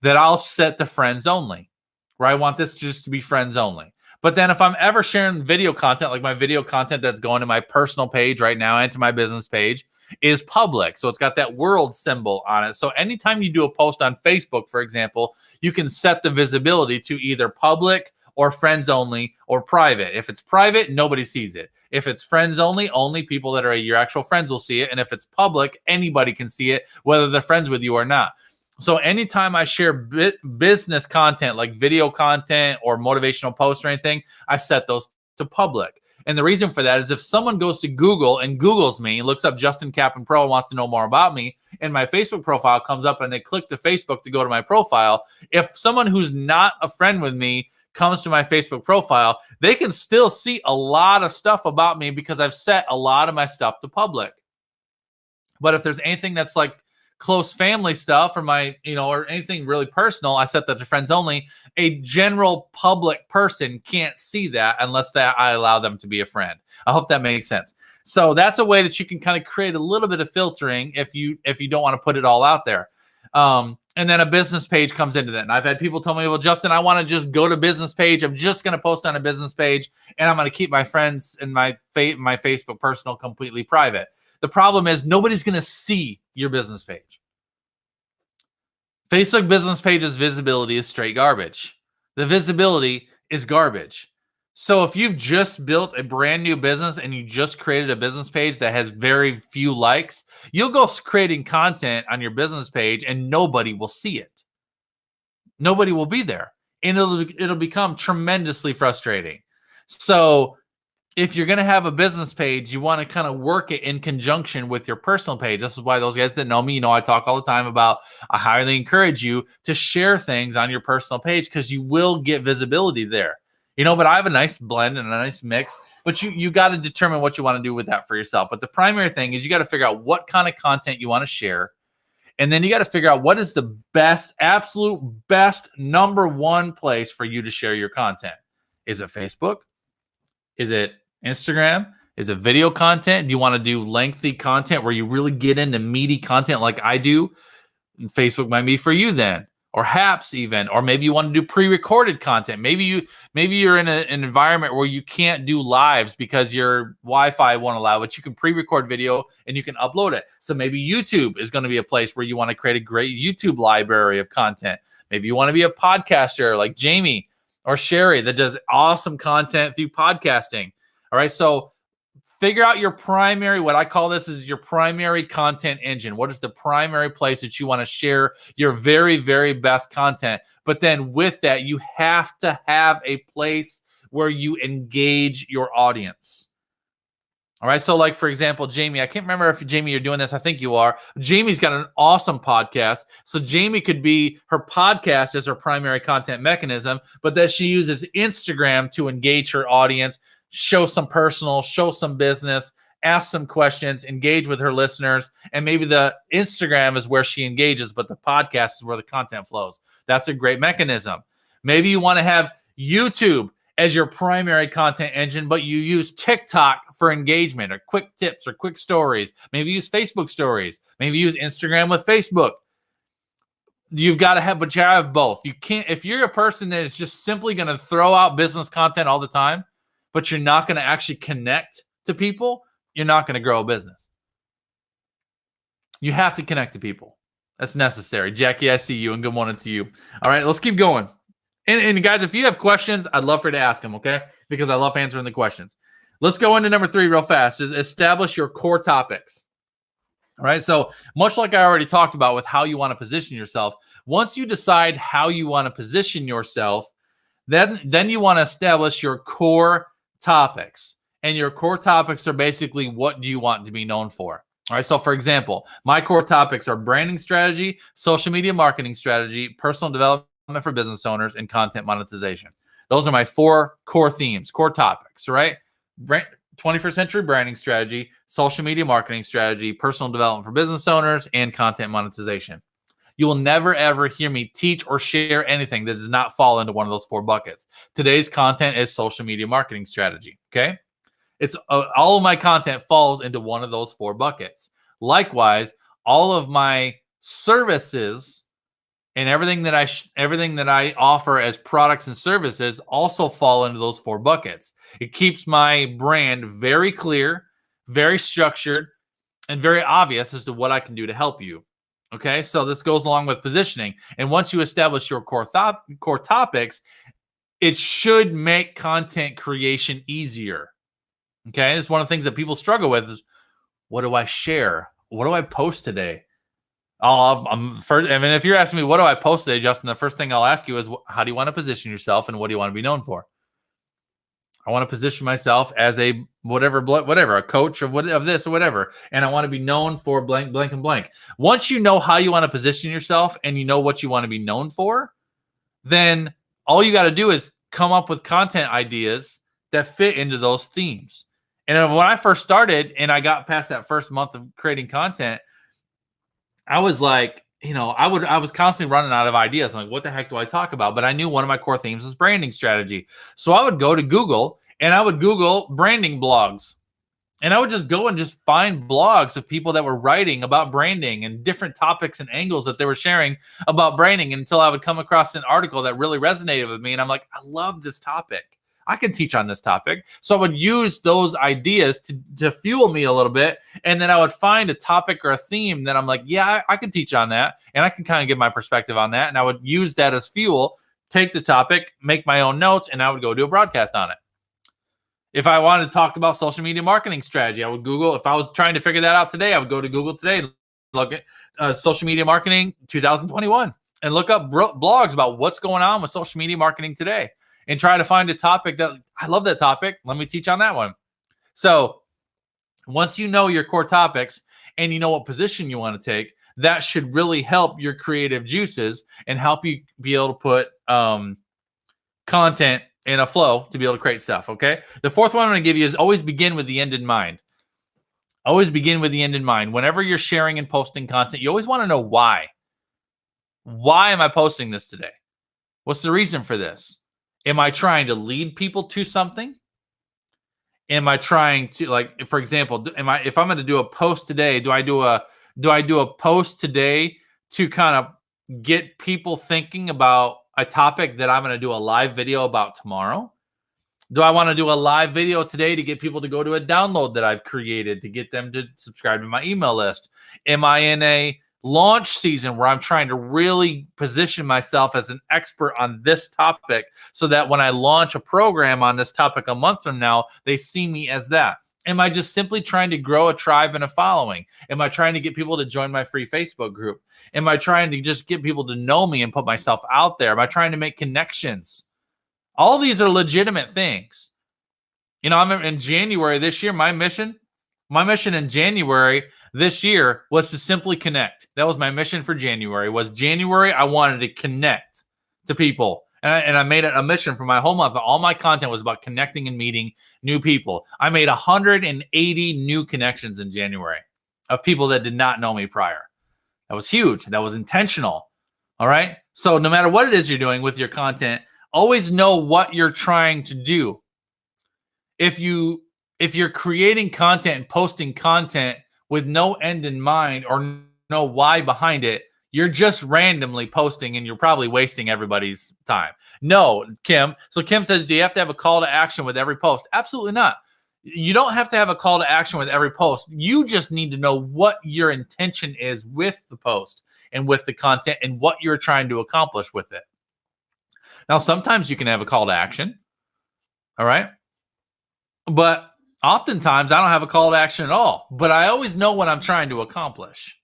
that I'll set to friends only. Where I want this just to be friends only. But then if I'm ever sharing video content, like my video content that's going to my personal page right now and to my business page is public. So it's got that world symbol on it. So anytime you do a post on Facebook, for example, you can set the visibility to either public or friends only or private. If it's private, nobody sees it. If it's friends only, only people that are your actual friends will see it. And if it's public, anybody can see it, whether they're friends with you or not. So anytime I share business content, like video content or motivational posts or anything, I set those to public. And the reason for that is if someone goes to Google and Googles me, looks up Justin Kaplan Pro and wants to know more about me, and my Facebook profile comes up and they click to Facebook to go to my profile, if someone who's not a friend with me comes to my Facebook profile, they can still see a lot of stuff about me because I've set a lot of my stuff to public. But if there's anything that's like close family stuff or my, or anything really personal, I set that to friends only. A general public person can't see that unless that I allow them to be a friend. I hope that makes sense. So that's a way that you can kind of create a little bit of filtering if you don't want to put it all out there. And then a business page comes into that. And I've had people tell me, well, Justin, I want to just go to business page. I'm just going to post on a business page and I'm going to keep my friends and my Facebook personal completely private. The problem is nobody's going to see your business page. Facebook business page's visibility is straight garbage. The visibility is garbage. So if you've just built a brand new business and you just created a business page that has very few likes, you'll go creating content on your business page and nobody will see it. Nobody will be there. And it'll become tremendously frustrating. So if you're going to have a business page, you want to kind of work it in conjunction with your personal page. This is why those guys that know me, I talk all the time about, I highly encourage you to share things on your personal page because you will get visibility there. But I have a nice blend and a nice mix, but you got to determine what you want to do with that for yourself. But the primary thing is you got to figure out what kind of content you want to share. And then you got to figure out what is the best, absolute best number one place for you to share your content. Is it Facebook? Is it Instagram? Is it video content? Do you want to do lengthy content where you really get into meaty content like I do? Facebook might be for you then, or Haps even, or maybe you want to do pre-recorded content. Maybe you're in an environment where you can't do lives because your Wi-Fi won't allow it. You can pre-record video and you can upload it. So maybe YouTube is going to be a place where you want to create a great YouTube library of content. Maybe you want to be a podcaster like Jamie or Sherry that does awesome content through podcasting. All right, so figure out your primary, what I call this is your primary content engine. What is the primary place that you want to share your very, very best content? But then with that, you have to have a place where you engage your audience. All right, so like, for example, Jamie, I can't remember if, Jamie, you're doing this. I think you are. Jamie's got an awesome podcast. So Jamie could be her podcast as her primary content mechanism, but that she uses Instagram to engage her audience, show some personal, show some business, ask some questions, engage with her listeners. And maybe the Instagram is where she engages, but the podcast is where the content flows. That's a great mechanism. Maybe you want to have YouTube as your primary content engine, but you use TikTok for engagement or quick tips or quick stories. Maybe use Facebook stories. Maybe use Instagram with Facebook. You've got to have, but you have both. You can't, if you're a person that is just simply going to throw out business content all the time, but you're not going to actually connect to people, you're not going to grow a business. You have to connect to people. That's necessary. Jackie, I see you, and good morning to you. All right, let's keep going. And guys, if you have questions, I'd love for you to ask them, okay? Because I love answering the questions. Let's go into number 3 real fast, is establish your core topics. All right, so much like I already talked about with how you want to position yourself, once you decide how you want to position yourself, then you want to establish your core topics. And your core topics are basically, what do you want to be known for? All right, so for example, my core topics are branding strategy, social media marketing strategy, personal development for business owners, and content monetization. Those are my 4 core themes, core topics, right? 21st century branding strategy, social media marketing strategy, personal development for business owners, and content monetization. You will never, ever hear me teach or share anything that does not fall into one of those 4 buckets. Today's content is social media marketing strategy, okay? It's all of my content falls into one of those 4 buckets. Likewise, all of my services and everything that I offer as products and services also fall into those 4 buckets. It keeps my brand very clear, very structured, and very obvious as to what I can do to help you. Okay, so this goes along with positioning. And once you establish your core topics, it should make content creation easier. Okay, it's one of the things that people struggle with is, what do I share? What do I post today? If you're asking me, what do I post today, Justin, the first thing I'll ask you is, how do you want to position yourself and what do you want to be known for? I want to position myself as a whatever, a coach of this or whatever, and I want to be known for blank, blank, and blank. Once you know how you want to position yourself and you know what you want to be known for, then all you got to do is come up with content ideas that fit into those themes. And when I first started and I got past that first month of creating content, I was like, I was constantly running out of ideas. I'm like, what the heck do I talk about? But I knew one of my core themes was branding strategy. So I would go to Google and I would Google branding blogs. And I would just go and just find blogs of people that were writing about branding and different topics and angles that they were sharing about branding until I would come across an article that really resonated with me. And I'm like, I love this topic. I can teach on this topic. So I would use those ideas to fuel me a little bit. And then I would find a topic or a theme that I'm like, yeah, I can teach on that. And I can kind of give my perspective on that. And I would use that as fuel, take the topic, make my own notes, and I would go do a broadcast on it. If I wanted to talk about social media marketing strategy, I would Google. If I was trying to figure that out today, I would go to Google today, look at social media marketing 2021, and look up blogs about what's going on with social media marketing today, and try to find a topic that I love that topic. Let me teach on that one. So once you know your core topics and you know what position you want to take, that should really help your creative juices and help you be able to put content in a flow to be able to create stuff. Okay. The fourth one I'm going to give you is always begin with the end in mind. Always begin with the end in mind. Whenever you're sharing and posting content, you always want to know why. Why am I posting this today? What's the reason for this? Am I trying to lead people to something? Am I trying to, like, for example, if I'm going to do a post today, do I do a post today to kind of get people thinking about a topic that I'm going to do a live video about tomorrow? Do I want to do a live video today to get people to go to a download that I've created to get them to subscribe to my email list? Am I in a launch season where I'm trying to really position myself as an expert on this topic so that when I launch a program on this topic a month from now, they see me as that? Am I just simply trying to grow a tribe and a following? Am I trying to get people to join my free Facebook group? Am I trying to just get people to know me and put myself out there? Am I trying to make connections? All these are legitimate things. I'm in January this year. My mission in January this year was to simply connect. That was my mission for January. I wanted to connect to people. And I made it a mission for my whole month. All my content was about connecting and meeting new people. I made 180 new connections in January of people that did not know me prior. That was huge. That was intentional. All right. So no matter what it is you're doing with your content, always know what you're trying to do. If you're creating content and posting content with no end in mind or no why behind it, you're just randomly posting and you're probably wasting everybody's time. No, Kim. So Kim says, do you have to have a call to action with every post? Absolutely not. You don't have to have a call to action with every post. You just need to know what your intention is with the post and with the content and what you're trying to accomplish with it. Now, sometimes you can have a call to action. All right. But oftentimes I don't have a call to action at all, but I always know what I'm trying to accomplish.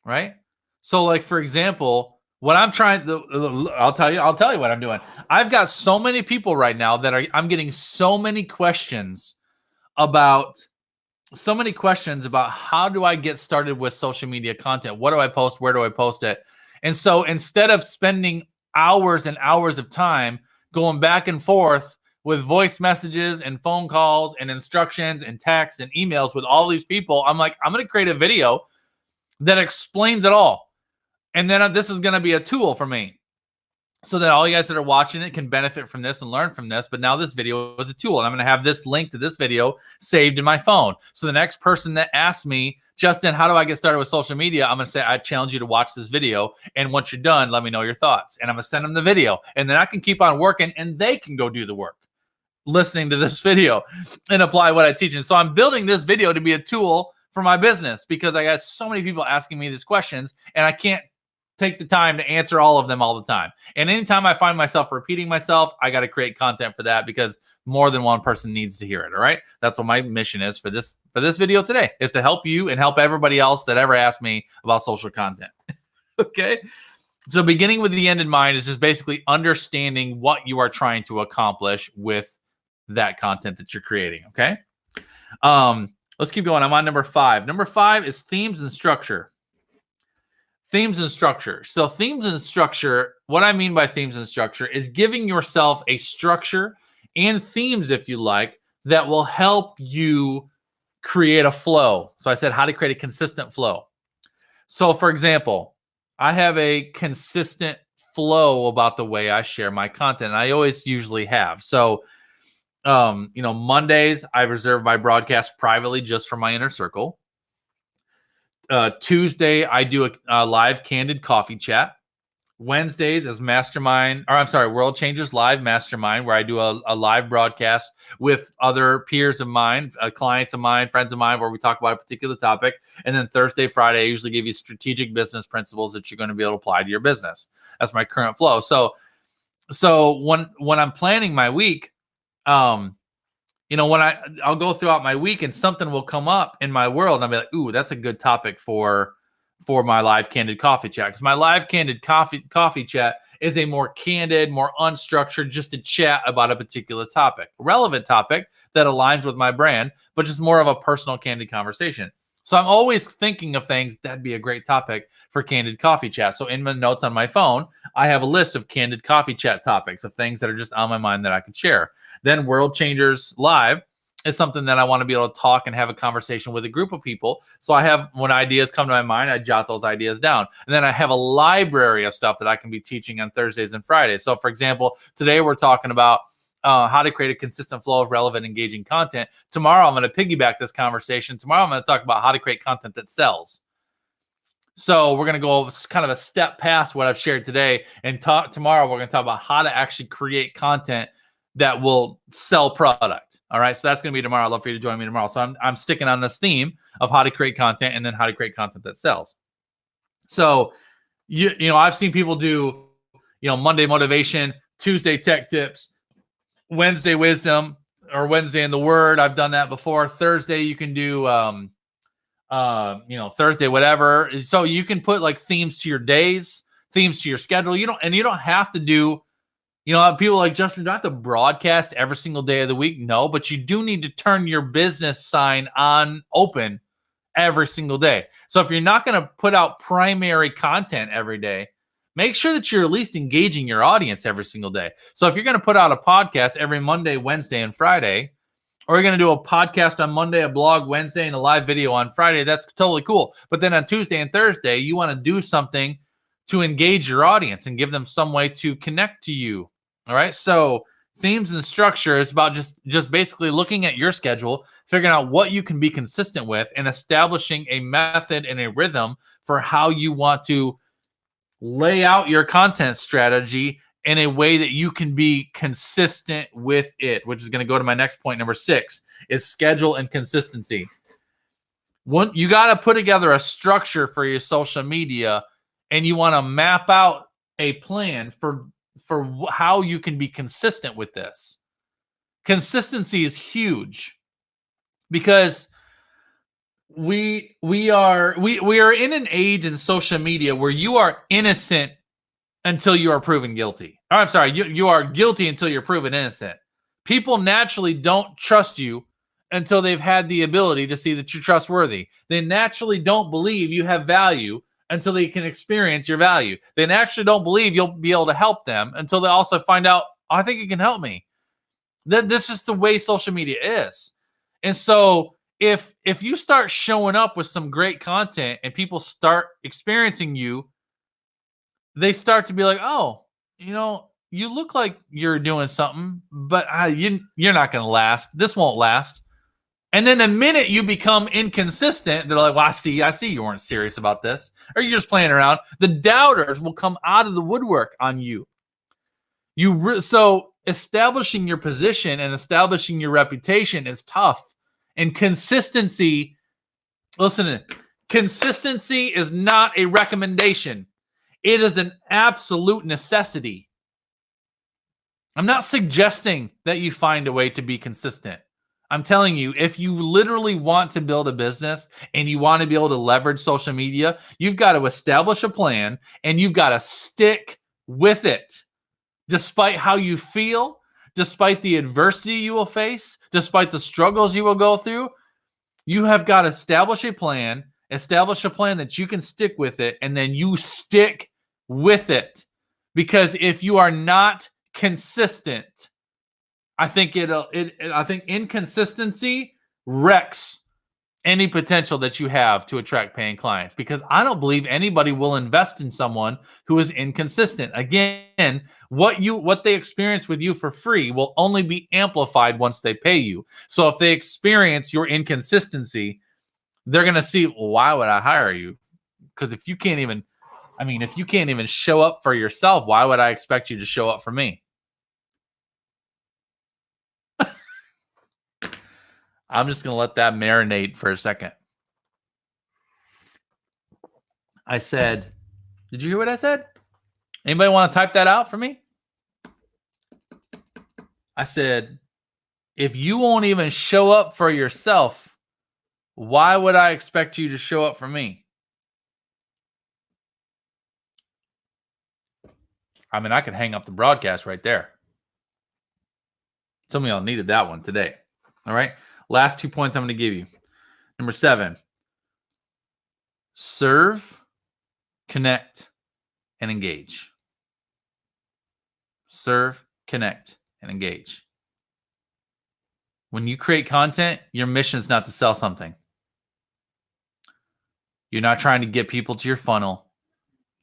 Right. So, like, for example, what I'm trying to, I'll tell you what I'm doing. I've got so many people right now that I'm getting so many questions about how do I get started with social media content? What do I post? Where do I post it? And so instead of spending hours and hours of time going back and forth with voice messages and phone calls and instructions and texts and emails with all these people, I'm like, I'm going to create a video that explains it all. And then this is going to be a tool for me so that all you guys that are watching it can benefit from this and learn from this. But now this video is a tool, and I'm going to have this link to this video saved in my phone. So the next person that asks me, Justin, how do I get started with social media? I'm going to say, I challenge you to watch this video. And once you're done, let me know your thoughts. And I'm going to send them the video. And then I can keep on working and they can go do the work, listening to this video and apply what I teach. And so I'm building this video to be a tool for my business because I got so many people asking me these questions and I can't take the time to answer all of them all the time. And anytime I find myself repeating myself, I got to create content for that because more than one person needs to hear it. All right. That's what my mission is for this video today, is to help you and help everybody else that ever asked me about social content. Okay. So beginning with the end in mind is just basically understanding what you are trying to accomplish with that content that you're creating. Okay. Let's keep going. I'm on number 5. Number 5 is themes and structure. Themes and structure. So themes and structure, what I mean by themes and structure is giving yourself a structure and themes, if you like, that will help you create a flow. So I said how to create a consistent flow. So for example, I have a consistent flow about the way I share my content. I always usually have. So, Mondays, I reserve my broadcast privately just for my inner circle. Tuesday, I do a live candid coffee chat. Wednesdays is World Changers Live Mastermind, where I do a live broadcast with other peers of mine, clients of mine, friends of mine, where we talk about a particular topic. And then Thursday, Friday, I usually give you strategic business principles that you're going to be able to apply to your business. That's my current flow. So when I'm planning my week, I'll go throughout my week and something will come up in my world and I'll be like, ooh, that's a good topic for my live candid coffee chat. Because my live candid coffee chat is a more candid, more unstructured, just a chat about a particular topic, a relevant topic that aligns with my brand, but just more of a personal candid conversation. So I'm always thinking of things that'd be a great topic for candid coffee chat. So in my notes on my phone, I have a list of candid coffee chat topics of things that are just on my mind that I could share. Then World Changers Live is something that I want to be able to talk and have a conversation with a group of people. So I have, when ideas come to my mind, I jot those ideas down. And then I have a library of stuff that I can be teaching on Thursdays and Fridays. So for example, today we're talking about how to create a consistent flow of relevant, engaging content. Tomorrow, I'm going to piggyback this conversation. Tomorrow, I'm going to talk about how to create content that sells. So we're going to go kind of a step past what I've shared today. And tomorrow, we're going to talk about how to actually create content that will sell product. All right. So that's going to be tomorrow. I'd love for you to join me tomorrow. So I'm sticking on this theme of how to create content and then how to create content that sells. So, I've seen people do, Monday motivation, Tuesday tech tips, Wednesday wisdom, or Wednesday in the word. I've done that before. Thursday, you can do, Thursday, whatever. So you can put like themes to your days, themes to your schedule. You don't have to do, people like, Justin, do I have to broadcast every single day of the week? No, but you do need to turn your business sign on open every single day. So if you're not going to put out primary content every day, make sure that you're at least engaging your audience every single day. So if you're going to put out a podcast every Monday, Wednesday, and Friday, or you're going to do a podcast on Monday, a blog Wednesday, and a live video on Friday, that's totally cool. But then on Tuesday and Thursday, you want to do something to engage your audience and give them some way to connect to you. All right. So themes and structure is about just basically looking at your schedule, figuring out what you can be consistent with, and establishing a method and a rhythm for how you want to lay out your content strategy in a way that you can be consistent with it, which is going to go to my next point. Number 6 is schedule and consistency. You got to put together a structure for your social media, and you want to map out a plan for how you can be consistent with this. Consistency is huge because we are in an age in social media where you are innocent until you are proven guilty. Or, I'm sorry, you are guilty until you're proven innocent. People naturally don't trust you until they've had the ability to see that you're trustworthy. They naturally don't believe you have value until they can experience your value. They naturally don't believe you'll be able to help them until they also find out, I think you can help me. This is the way social media is. And so if you start showing up with some great content and people start experiencing you, they start to be like, oh, you look like you're doing something, but you're not going to last. This won't last. And then the minute you become inconsistent, they're like, well, I see you weren't serious about this, or you're just playing around. The doubters will come out of the woodwork on you. So establishing your position and establishing your reputation is tough. And consistency, consistency is not a recommendation. It is an absolute necessity. I'm not suggesting that you find a way to be consistent. I'm telling you, if you literally want to build a business and you want to be able to leverage social media, you've got to establish a plan and you've got to stick with it. Despite how you feel, despite the adversity you will face, despite the struggles you will go through, you have got to establish a plan that you can stick with it, and then you stick with it. Because if you are not consistent, I think inconsistency wrecks any potential that you have to attract paying clients, because I don't believe anybody will invest in someone who is inconsistent. Again, what they experience with you for free will only be amplified once they pay you. So if they experience your inconsistency, they're going to see, well, why would I hire you? Because if you can't even show up for yourself, why would I expect you to show up for me? I'm just going to let that marinate for a second. I said, did you hear what I said? Anybody want to type that out for me? I said, if you won't even show up for yourself, why would I expect you to show up for me? I mean, I could hang up the broadcast right there. Some of y'all needed that one today. All right. Last 2 points I'm going to give you. Number 7, serve, connect, and engage. Serve, connect, and engage. When you create content, your mission is not to sell something. You're not trying to get people to your funnel.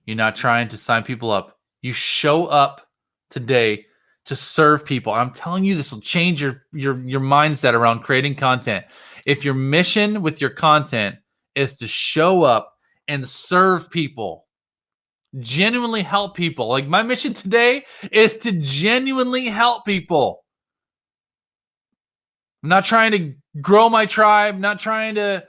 You're not trying to sign people up. You show up today to serve people. I'm telling you, this will change your mindset around creating content. If your mission with your content is to show up and serve people, genuinely help people. Like my mission today is to genuinely help people. I'm not trying to grow my tribe, not trying to,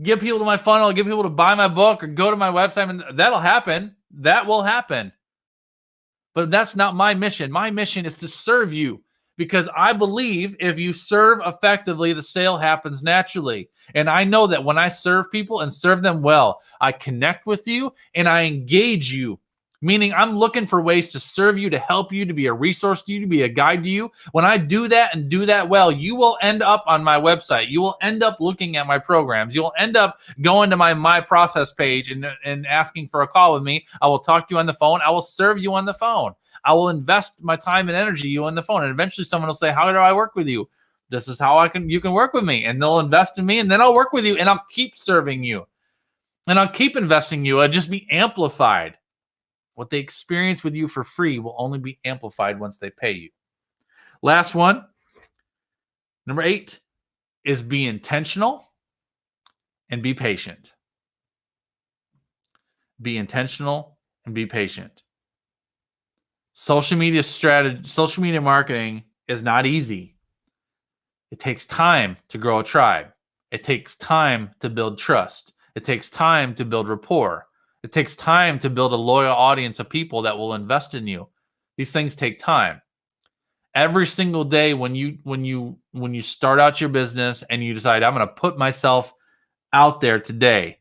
get people to my funnel, get people to buy my book or go to my website. And that'll happen. That will happen. But that's not my mission. My mission is to serve you, because I believe if you serve effectively, the sale happens naturally. And I know that when I serve people and serve them well, I connect with you and I engage you, meaning I'm looking for ways to serve you, to help you, to be a resource to you, to be a guide to you. When I do that and do that well, you will end up on my website. You will end up looking at my programs. You'll end up going to my process page and asking for a call with me. I will talk to you on the phone. I will serve you on the phone. I will invest my time and energy you on the phone. And eventually someone will say, how do I work with you? This is how you can work with me. And they'll invest in me, and then I'll work with you, and I'll keep serving you. And I'll keep investing in you. I'll just be amplified. What they experience with you for free will only be amplified once they pay you. Last one, number 8, is be intentional and be patient. Be intentional and be patient. Social media marketing is not easy. It takes time to grow a tribe. It takes time to build trust. It takes time to build rapport. It takes time to build a loyal audience of people that will invest in you. These things take time. Every single day when you start out your business and you decide, I'm going to put myself out there today,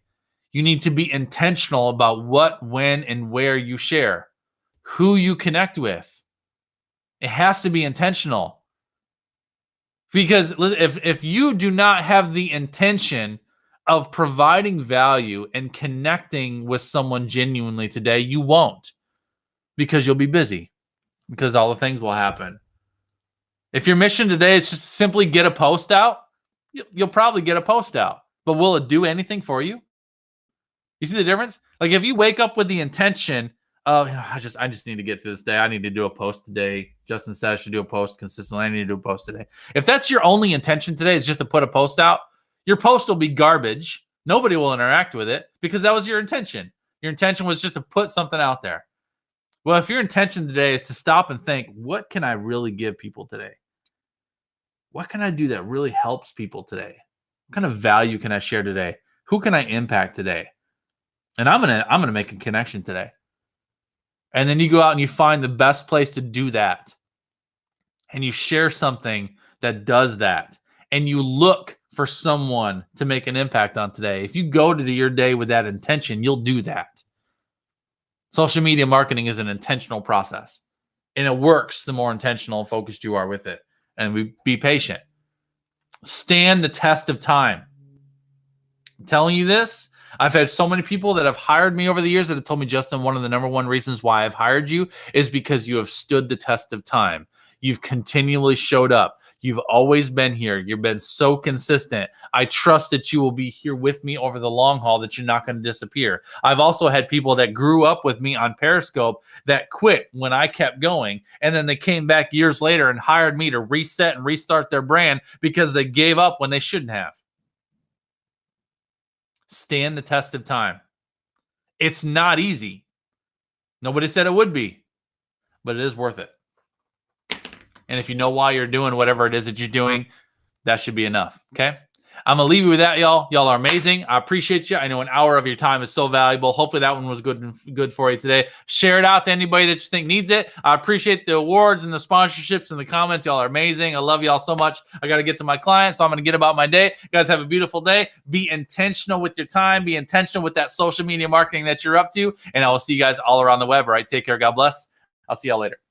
you need to be intentional about what, when, and where you share, who you connect with. It has to be intentional. Because if you do not have the intention of providing value and connecting with someone genuinely today, you won't, because you'll be busy, because all the things will happen. If your mission today is just simply get a post out, you'll probably get a post out, but will it do anything for you? You see the difference? Like if you wake up with the intention of, I just need to get through this day. I need to do a post today. Justin said I should do a post consistently. I need to do a post today. If that's your only intention today is just to put a post out, your post will be garbage. Nobody will interact with it because that was your intention. Your intention was just to put something out there. Well, if your intention today is to stop and think, what can I really give people today? What can I do that really helps people today? What kind of value can I share today? Who can I impact today? And I'm gonna make a connection today. And then you go out and you find the best place to do that. And you share something that does that. And you look for someone to make an impact on today. If you go to your day with that intention, you'll do that. Social media marketing is an intentional process. And it works the more intentional and focused you are with it. And be patient. Stand the test of time. I'm telling you this. I've had so many people that have hired me over the years that have told me, Justin, one of the number one reasons why I've hired you is because you have stood the test of time. You've continually showed up. You've always been here. You've been so consistent. I trust that you will be here with me over the long haul, that you're not going to disappear. I've also had people that grew up with me on Periscope that quit when I kept going. And then they came back years later and hired me to reset and restart their brand because they gave up when they shouldn't have. Stand the test of time. It's not easy. Nobody said it would be, but it is worth it. And if you know why you're doing whatever it is that you're doing, that should be enough. Okay. I'm going to leave you with that, y'all. Y'all are amazing. I appreciate you. I know an hour of your time is so valuable. Hopefully that one was good for you today. Share it out to anybody that you think needs it. I appreciate the awards and the sponsorships and the comments. Y'all are amazing. I love y'all so much. I got to get to my clients, so I'm going to get about my day. You guys have a beautiful day. Be intentional with your time. Be intentional with that social media marketing that you're up to. And I will see you guys all around the web. All right. Take care. God bless. I'll see y'all later.